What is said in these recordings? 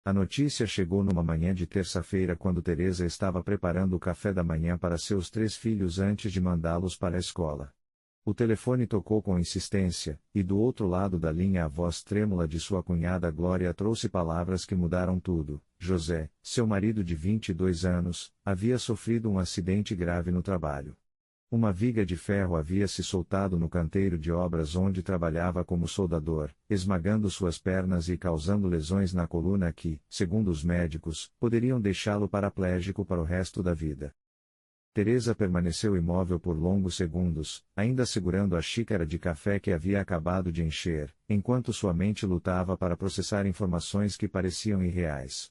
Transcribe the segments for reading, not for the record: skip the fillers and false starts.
A notícia chegou numa manhã de terça-feira quando Teresa estava preparando o café da manhã para seus 3 filhos antes de mandá-los para a escola. O telefone tocou com insistência, e do outro lado da linha a voz trêmula de sua cunhada Glória trouxe palavras que mudaram tudo. José, seu marido de 22 anos, havia sofrido um acidente grave no trabalho. Uma viga de ferro havia se soltado no canteiro de obras onde trabalhava como soldador, esmagando suas pernas e causando lesões na coluna que, segundo os médicos, poderiam deixá-lo paraplégico para o resto da vida. Teresa permaneceu imóvel por longos segundos, ainda segurando a xícara de café que havia acabado de encher, enquanto sua mente lutava para processar informações que pareciam irreais.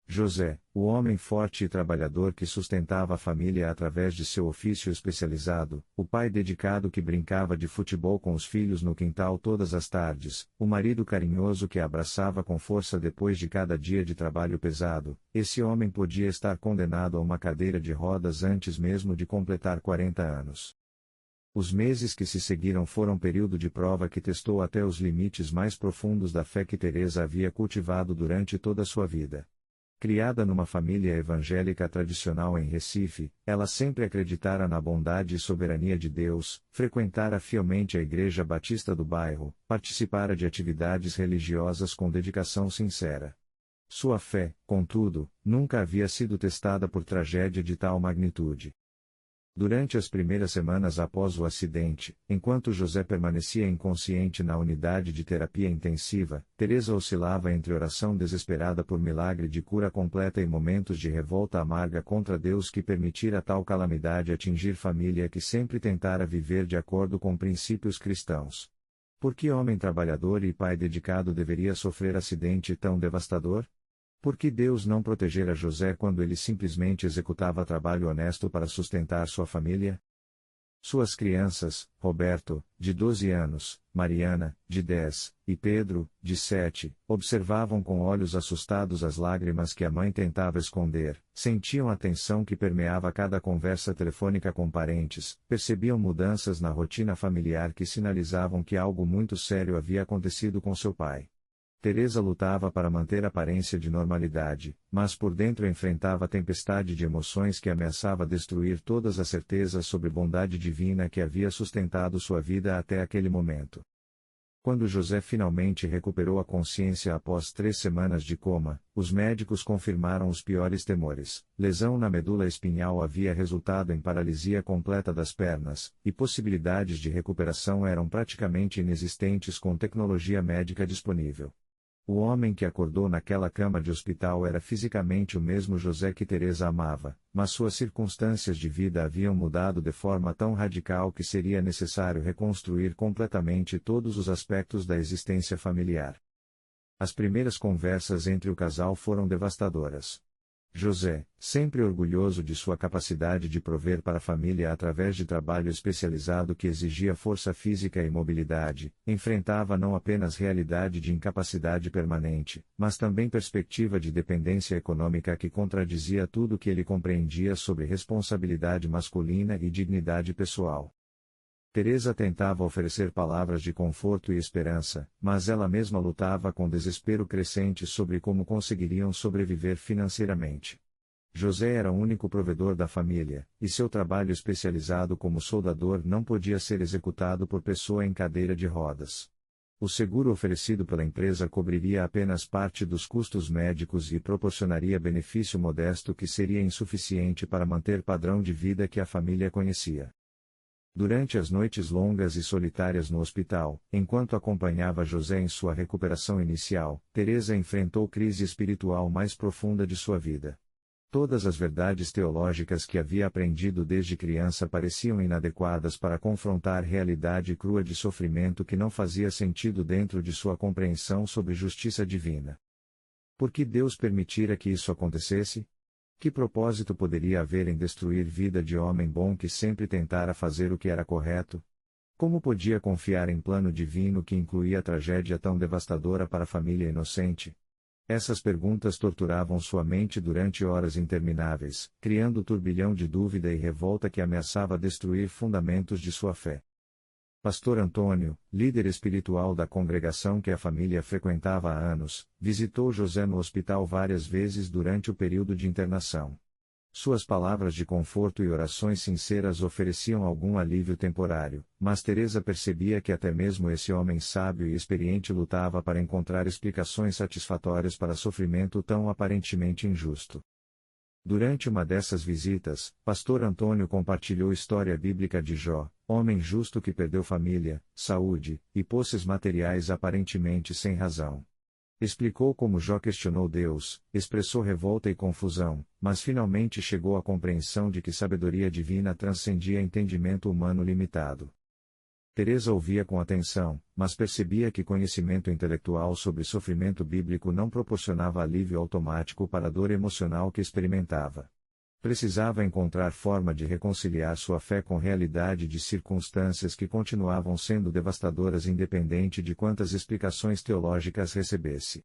José, o homem forte e trabalhador que sustentava a família através de seu ofício especializado, o pai dedicado que brincava de futebol com os filhos no quintal todas as tardes, o marido carinhoso que a abraçava com força depois de cada dia de trabalho pesado, esse homem podia estar condenado a uma cadeira de rodas antes mesmo de completar 40 anos. Os meses que se seguiram foram período de prova que testou até os limites mais profundos da fé que Teresa havia cultivado durante toda a sua vida. Criada numa família evangélica tradicional em Recife, ela sempre acreditara na bondade e soberania de Deus, frequentara fielmente a Igreja Batista do bairro, participara de atividades religiosas com dedicação sincera. Sua fé, contudo, nunca havia sido testada por tragédia de tal magnitude. Durante as primeiras semanas após o acidente, enquanto José permanecia inconsciente na unidade de terapia intensiva, Teresa oscilava entre oração desesperada por milagre de cura completa e momentos de revolta amarga contra Deus que permitira tal calamidade atingir família que sempre tentara viver de acordo com princípios cristãos. Por que homem trabalhador e pai dedicado deveria sofrer acidente tão devastador? Por que Deus não protegera José quando ele simplesmente executava trabalho honesto para sustentar sua família? Suas crianças, Roberto, de 12 anos, Mariana, de 10, e Pedro, de 7, observavam com olhos assustados as lágrimas que a mãe tentava esconder, sentiam a tensão que permeava cada conversa telefônica com parentes, percebiam mudanças na rotina familiar que sinalizavam que algo muito sério havia acontecido com seu pai. Teresa lutava para manter a aparência de normalidade, mas por dentro enfrentava a tempestade de emoções que ameaçava destruir todas as certezas sobre bondade divina que havia sustentado sua vida até aquele momento. Quando José finalmente recuperou a consciência após 3 semanas de coma, os médicos confirmaram os piores temores. Lesão na medula espinhal havia resultado em paralisia completa das pernas, e possibilidades de recuperação eram praticamente inexistentes com tecnologia médica disponível. O homem que acordou naquela cama de hospital era fisicamente o mesmo José que Teresa amava, mas suas circunstâncias de vida haviam mudado de forma tão radical que seria necessário reconstruir completamente todos os aspectos da existência familiar. As primeiras conversas entre o casal foram devastadoras. José, sempre orgulhoso de sua capacidade de prover para a família através de trabalho especializado que exigia força física e mobilidade, enfrentava não apenas realidade de incapacidade permanente, mas também perspectiva de dependência econômica que contradizia tudo que ele compreendia sobre responsabilidade masculina e dignidade pessoal. Teresa tentava oferecer palavras de conforto e esperança, mas ela mesma lutava com desespero crescente sobre como conseguiriam sobreviver financeiramente. José era o único provedor da família, e seu trabalho especializado como soldador não podia ser executado por pessoa em cadeira de rodas. O seguro oferecido pela empresa cobriria apenas parte dos custos médicos e proporcionaria benefício modesto que seria insuficiente para manter padrão de vida que a família conhecia. Durante as noites longas e solitárias no hospital, enquanto acompanhava José em sua recuperação inicial, Teresa enfrentou crise espiritual mais profunda de sua vida. Todas as verdades teológicas que havia aprendido desde criança pareciam inadequadas para confrontar realidade crua de sofrimento que não fazia sentido dentro de sua compreensão sobre justiça divina. Por que Deus permitira que isso acontecesse? Que propósito poderia haver em destruir vida de homem bom que sempre tentara fazer o que era correto? Como podia confiar em plano divino que incluía tragédia tão devastadora para a família inocente? Essas perguntas torturavam sua mente durante horas intermináveis, criando turbilhão de dúvida e revolta que ameaçava destruir fundamentos de sua fé. Pastor Antônio, líder espiritual da congregação que a família frequentava há anos, visitou José no hospital várias vezes durante o período de internação. Suas palavras de conforto e orações sinceras ofereciam algum alívio temporário, mas Teresa percebia que até mesmo esse homem sábio e experiente lutava para encontrar explicações satisfatórias para sofrimento tão aparentemente injusto. Durante uma dessas visitas, Pastor Antônio compartilhou história bíblica de Jó, homem justo que perdeu família, saúde e posses materiais aparentemente sem razão. Explicou como Jó questionou Deus, expressou revolta e confusão, mas finalmente chegou à compreensão de que sabedoria divina transcendia entendimento humano limitado. Teresa ouvia com atenção, mas percebia que conhecimento intelectual sobre sofrimento bíblico não proporcionava alívio automático para a dor emocional que experimentava. Precisava encontrar forma de reconciliar sua fé com realidade de circunstâncias que continuavam sendo devastadoras independente de quantas explicações teológicas recebesse.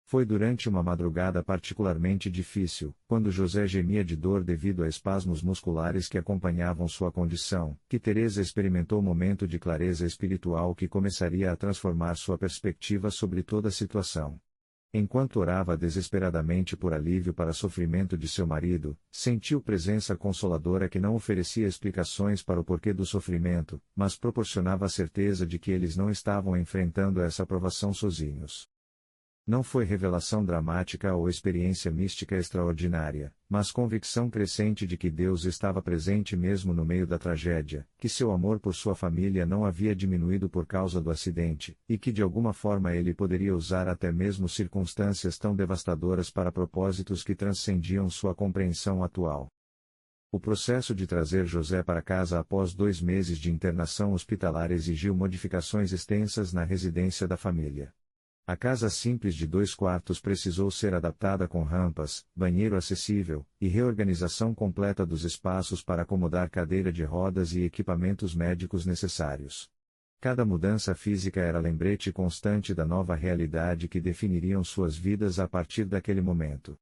Foi durante uma madrugada particularmente difícil, quando José gemia de dor devido a espasmos musculares que acompanhavam sua condição, que Teresa experimentou momento de clareza espiritual que começaria a transformar sua perspectiva sobre toda a situação. Enquanto orava desesperadamente por alívio para o sofrimento de seu marido, sentiu presença consoladora que não oferecia explicações para o porquê do sofrimento, mas proporcionava a certeza de que eles não estavam enfrentando essa provação sozinhos. Não foi revelação dramática ou experiência mística extraordinária, mas convicção crescente de que Deus estava presente mesmo no meio da tragédia, que seu amor por sua família não havia diminuído por causa do acidente, e que de alguma forma ele poderia usar até mesmo circunstâncias tão devastadoras para propósitos que transcendiam sua compreensão atual. O processo de trazer José para casa após 2 meses de internação hospitalar exigiu modificações extensas na residência da família. A casa simples de 2 quartos precisou ser adaptada com rampas, banheiro acessível, e reorganização completa dos espaços para acomodar cadeira de rodas e equipamentos médicos necessários. Cada mudança física era lembrete constante da nova realidade que definiriam suas vidas a partir daquele momento.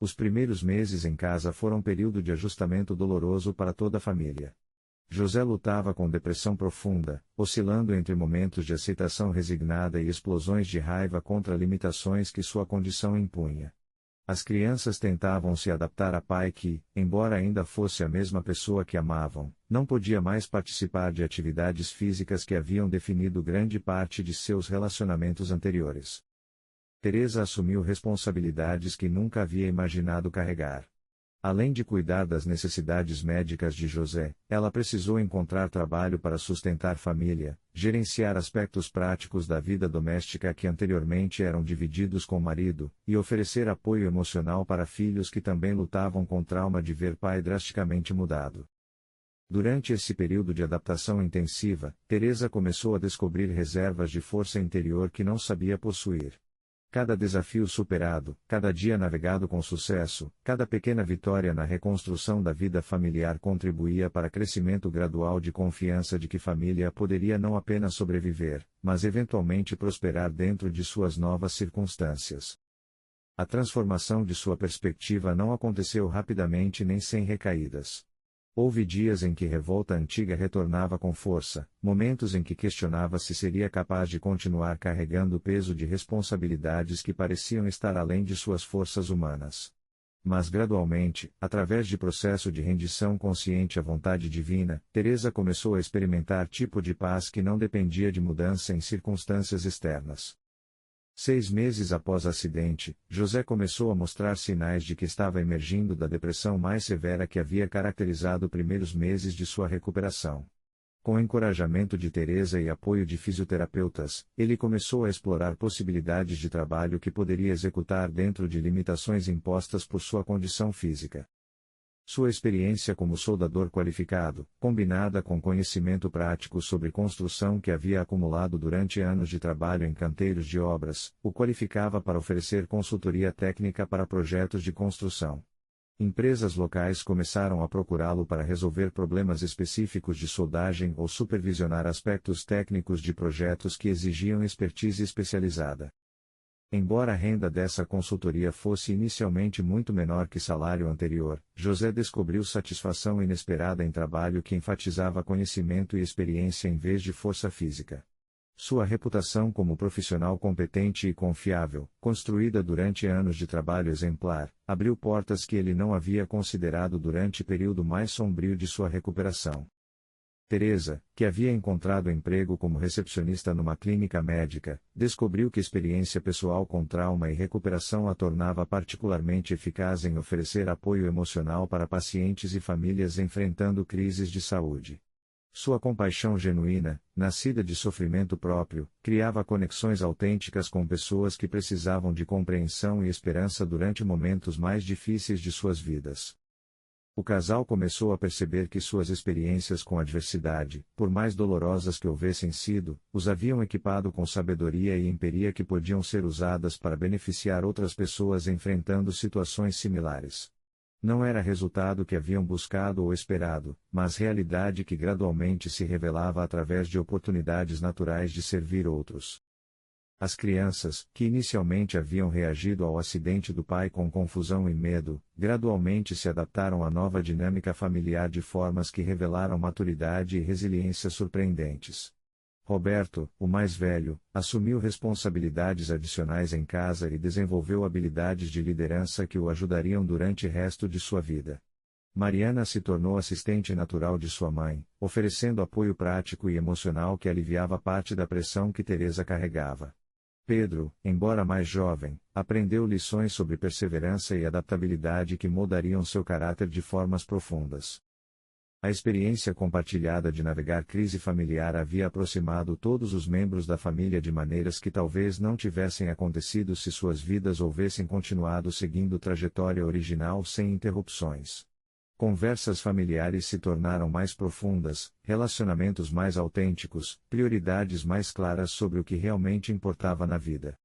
Os primeiros meses em casa foram um período de ajustamento doloroso para toda a família. José lutava com depressão profunda, oscilando entre momentos de aceitação resignada e explosões de raiva contra limitações que sua condição impunha. As crianças tentavam se adaptar a pai que, embora ainda fosse a mesma pessoa que amavam, não podia mais participar de atividades físicas que haviam definido grande parte de seus relacionamentos anteriores. Teresa assumiu responsabilidades que nunca havia imaginado carregar. Além de cuidar das necessidades médicas de José, ela precisou encontrar trabalho para sustentar família, gerenciar aspectos práticos da vida doméstica que anteriormente eram divididos com o marido, e oferecer apoio emocional para filhos que também lutavam com trauma de ver pai drasticamente mudado. Durante esse período de adaptação intensiva, Teresa começou a descobrir reservas de força interior que não sabia possuir. Cada desafio superado, cada dia navegado com sucesso, cada pequena vitória na reconstrução da vida familiar contribuía para crescimento gradual de confiança de que família poderia não apenas sobreviver, mas eventualmente prosperar dentro de suas novas circunstâncias. A transformação de sua perspectiva não aconteceu rapidamente nem sem recaídas. Houve dias em que revolta antiga retornava com força, momentos em que questionava se seria capaz de continuar carregando o peso de responsabilidades que pareciam estar além de suas forças humanas. Mas gradualmente, através de processo de rendição consciente à vontade divina, Teresa começou a experimentar tipo de paz que não dependia de mudança em circunstâncias externas. 6 meses após o acidente, José começou a mostrar sinais de que estava emergindo da depressão mais severa que havia caracterizado os primeiros meses de sua recuperação. Com encorajamento de Teresa e apoio de fisioterapeutas, ele começou a explorar possibilidades de trabalho que poderia executar dentro de limitações impostas por sua condição física. Sua experiência como soldador qualificado, combinada com conhecimento prático sobre construção que havia acumulado durante anos de trabalho em canteiros de obras, o qualificava para oferecer consultoria técnica para projetos de construção. Empresas locais começaram a procurá-lo para resolver problemas específicos de soldagem ou supervisionar aspectos técnicos de projetos que exigiam expertise especializada. Embora a renda dessa consultoria fosse inicialmente muito menor que salário anterior, José descobriu satisfação inesperada em trabalho que enfatizava conhecimento e experiência em vez de força física. Sua reputação como profissional competente e confiável, construída durante anos de trabalho exemplar, abriu portas que ele não havia considerado durante o período mais sombrio de sua recuperação. Teresa, que havia encontrado emprego como recepcionista numa clínica médica, descobriu que experiência pessoal com trauma e recuperação a tornava particularmente eficaz em oferecer apoio emocional para pacientes e famílias enfrentando crises de saúde. Sua compaixão genuína, nascida de sofrimento próprio, criava conexões autênticas com pessoas que precisavam de compreensão e esperança durante momentos mais difíceis de suas vidas. O casal começou a perceber que suas experiências com adversidade, por mais dolorosas que houvessem sido, os haviam equipado com sabedoria e empiria que podiam ser usadas para beneficiar outras pessoas enfrentando situações similares. Não era resultado que haviam buscado ou esperado, mas realidade que gradualmente se revelava através de oportunidades naturais de servir outros. As crianças, que inicialmente haviam reagido ao acidente do pai com confusão e medo, gradualmente se adaptaram à nova dinâmica familiar de formas que revelaram maturidade e resiliência surpreendentes. Roberto, o mais velho, assumiu responsabilidades adicionais em casa e desenvolveu habilidades de liderança que o ajudariam durante o resto de sua vida. Mariana se tornou assistente natural de sua mãe, oferecendo apoio prático e emocional que aliviava parte da pressão que Teresa carregava. Pedro, embora mais jovem, aprendeu lições sobre perseverança e adaptabilidade que moldariam seu caráter de formas profundas. A experiência compartilhada de navegar crise familiar havia aproximado todos os membros da família de maneiras que talvez não tivessem acontecido se suas vidas houvessem continuado seguindo trajetória original sem interrupções. Conversas familiares se tornaram mais profundas, relacionamentos mais autênticos, prioridades mais claras sobre o que realmente importava na vida.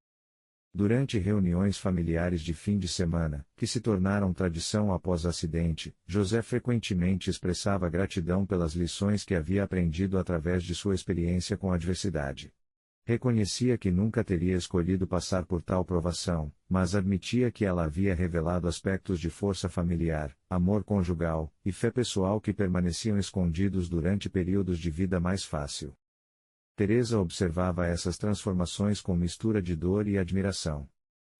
Durante reuniões familiares de fim de semana, que se tornaram tradição após o acidente, José frequentemente expressava gratidão pelas lições que havia aprendido através de sua experiência com a adversidade. Reconhecia que nunca teria escolhido passar por tal provação, mas admitia que ela havia revelado aspectos de força familiar, amor conjugal e fé pessoal que permaneciam escondidos durante períodos de vida mais fácil. Teresa observava essas transformações com mistura de dor e admiração.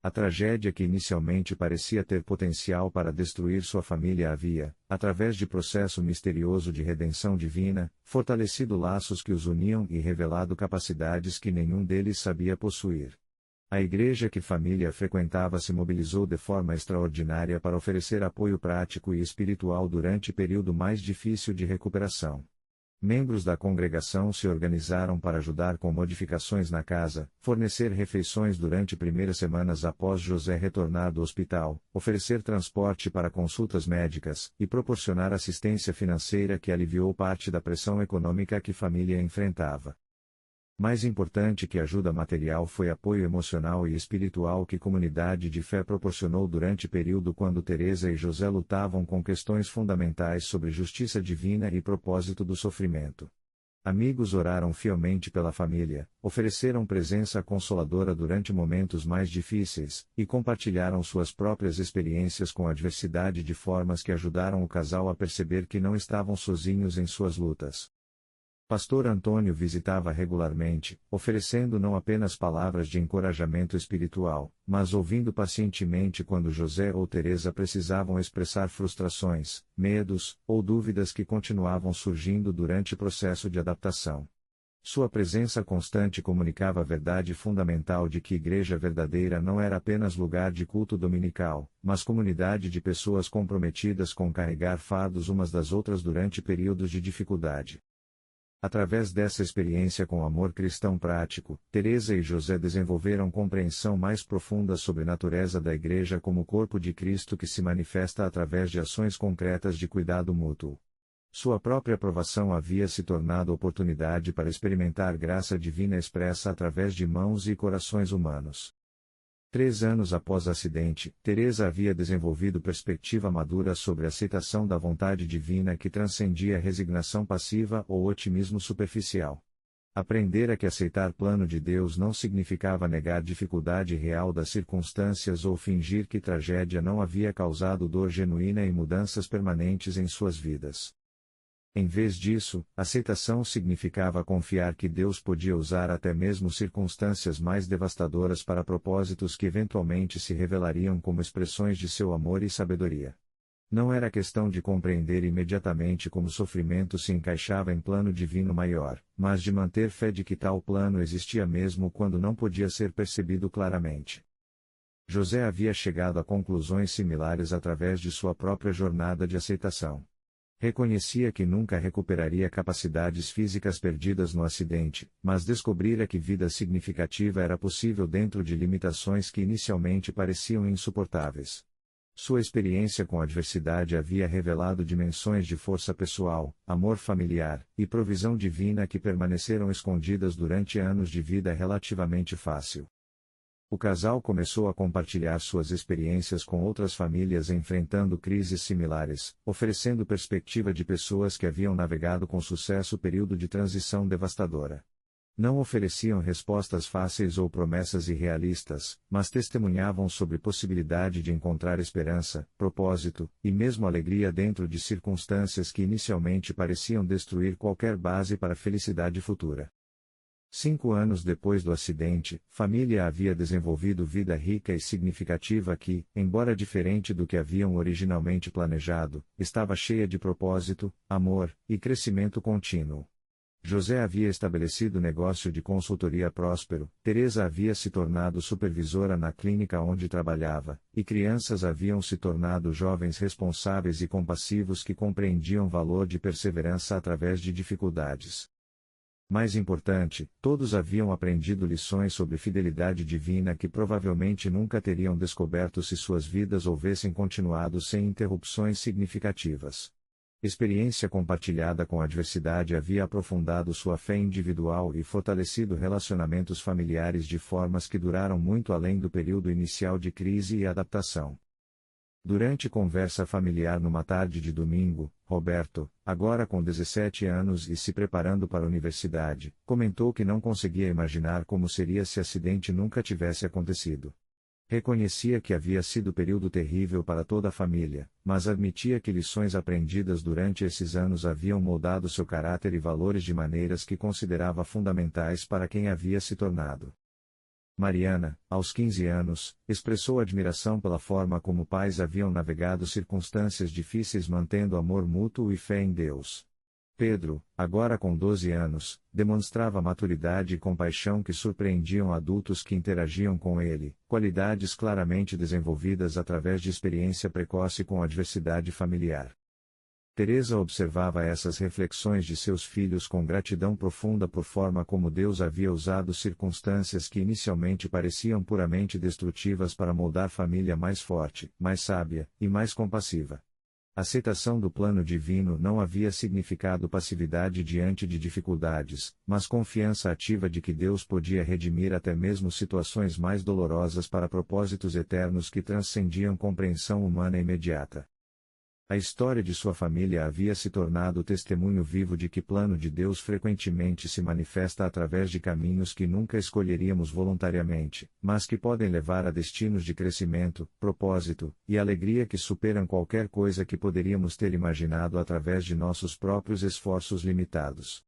A tragédia que inicialmente parecia ter potencial para destruir sua família havia, através de processo misterioso de redenção divina, fortalecido laços que os uniam e revelado capacidades que nenhum deles sabia possuir. A igreja que a família frequentava se mobilizou de forma extraordinária para oferecer apoio prático e espiritual durante o período mais difícil de recuperação. Membros da congregação se organizaram para ajudar com modificações na casa, fornecer refeições durante primeiras semanas após José retornar do hospital, oferecer transporte para consultas médicas e proporcionar assistência financeira que aliviou parte da pressão econômica que a família enfrentava. Mais importante que ajuda material foi apoio emocional e espiritual que a comunidade de fé proporcionou durante o período quando Teresa e José lutavam com questões fundamentais sobre justiça divina e propósito do sofrimento. Amigos oraram fielmente pela família, ofereceram presença consoladora durante momentos mais difíceis, e compartilharam suas próprias experiências com a adversidade de formas que ajudaram o casal a perceber que não estavam sozinhos em suas lutas. Pastor Antônio visitava regularmente, oferecendo não apenas palavras de encorajamento espiritual, mas ouvindo pacientemente quando José ou Teresa precisavam expressar frustrações, medos, ou dúvidas que continuavam surgindo durante o processo de adaptação. Sua presença constante comunicava a verdade fundamental de que a igreja verdadeira não era apenas lugar de culto dominical, mas comunidade de pessoas comprometidas com carregar fardos umas das outras durante períodos de dificuldade. Através dessa experiência com amor cristão prático, Teresa e José desenvolveram compreensão mais profunda sobre a natureza da Igreja como corpo de Cristo que se manifesta através de ações concretas de cuidado mútuo. Sua própria provação havia se tornado oportunidade para experimentar graça divina expressa através de mãos e corações humanos. 3 anos após o acidente, Teresa havia desenvolvido perspectiva madura sobre a aceitação da vontade divina que transcendia a resignação passiva ou otimismo superficial. Aprendera que aceitar plano de Deus não significava negar dificuldade real das circunstâncias ou fingir que tragédia não havia causado dor genuína e mudanças permanentes em suas vidas. Em vez disso, aceitação significava confiar que Deus podia usar até mesmo circunstâncias mais devastadoras para propósitos que eventualmente se revelariam como expressões de seu amor e sabedoria. Não era questão de compreender imediatamente como o sofrimento se encaixava em plano divino maior, mas de manter fé de que tal plano existia mesmo quando não podia ser percebido claramente. José havia chegado a conclusões similares através de sua própria jornada de aceitação. Reconhecia que nunca recuperaria capacidades físicas perdidas no acidente, mas descobrira que vida significativa era possível dentro de limitações que inicialmente pareciam insuportáveis. Sua experiência com a adversidade havia revelado dimensões de força pessoal, amor familiar e provisão divina que permaneceram escondidas durante anos de vida relativamente fácil. O casal começou a compartilhar suas experiências com outras famílias enfrentando crises similares, oferecendo perspectiva de pessoas que haviam navegado com sucesso o período de transição devastadora. Não ofereciam respostas fáceis ou promessas irrealistas, mas testemunhavam sobre possibilidade de encontrar esperança, propósito, e mesmo alegria dentro de circunstâncias que inicialmente pareciam destruir qualquer base para a felicidade futura. 5 anos depois do acidente, família havia desenvolvido vida rica e significativa que, embora diferente do que haviam originalmente planejado, estava cheia de propósito, amor e crescimento contínuo. José havia estabelecido negócio de consultoria próspero, Teresa havia se tornado supervisora na clínica onde trabalhava, e crianças haviam se tornado jovens responsáveis e compassivos que compreendiam o valor de perseverança através de dificuldades. Mais importante, todos haviam aprendido lições sobre fidelidade divina que provavelmente nunca teriam descoberto se suas vidas houvessem continuado sem interrupções significativas. Experiência compartilhada com a adversidade havia aprofundado sua fé individual e fortalecido relacionamentos familiares de formas que duraram muito além do período inicial de crise e adaptação. Durante conversa familiar numa tarde de domingo, Roberto, agora com 17 anos e se preparando para a universidade, comentou que não conseguia imaginar como seria se o acidente nunca tivesse acontecido. Reconhecia que havia sido período terrível para toda a família, mas admitia que lições aprendidas durante esses anos haviam moldado seu caráter e valores de maneiras que considerava fundamentais para quem havia se tornado. Mariana, aos 15 anos, expressou admiração pela forma como pais haviam navegado circunstâncias difíceis mantendo amor mútuo e fé em Deus. Pedro, agora com 12 anos, demonstrava maturidade e compaixão que surpreendiam adultos que interagiam com ele, qualidades claramente desenvolvidas através de experiência precoce com a adversidade familiar. Teresa observava essas reflexões de seus filhos com gratidão profunda por forma como Deus havia usado circunstâncias que inicialmente pareciam puramente destrutivas para moldar família mais forte, mais sábia e mais compassiva. A aceitação do plano divino não havia significado passividade diante de dificuldades, mas confiança ativa de que Deus podia redimir até mesmo situações mais dolorosas para propósitos eternos que transcendiam compreensão humana imediata. A história de sua família havia se tornado testemunho vivo de que o plano de Deus frequentemente se manifesta através de caminhos que nunca escolheríamos voluntariamente, mas que podem levar a destinos de crescimento, propósito e alegria que superam qualquer coisa que poderíamos ter imaginado através de nossos próprios esforços limitados.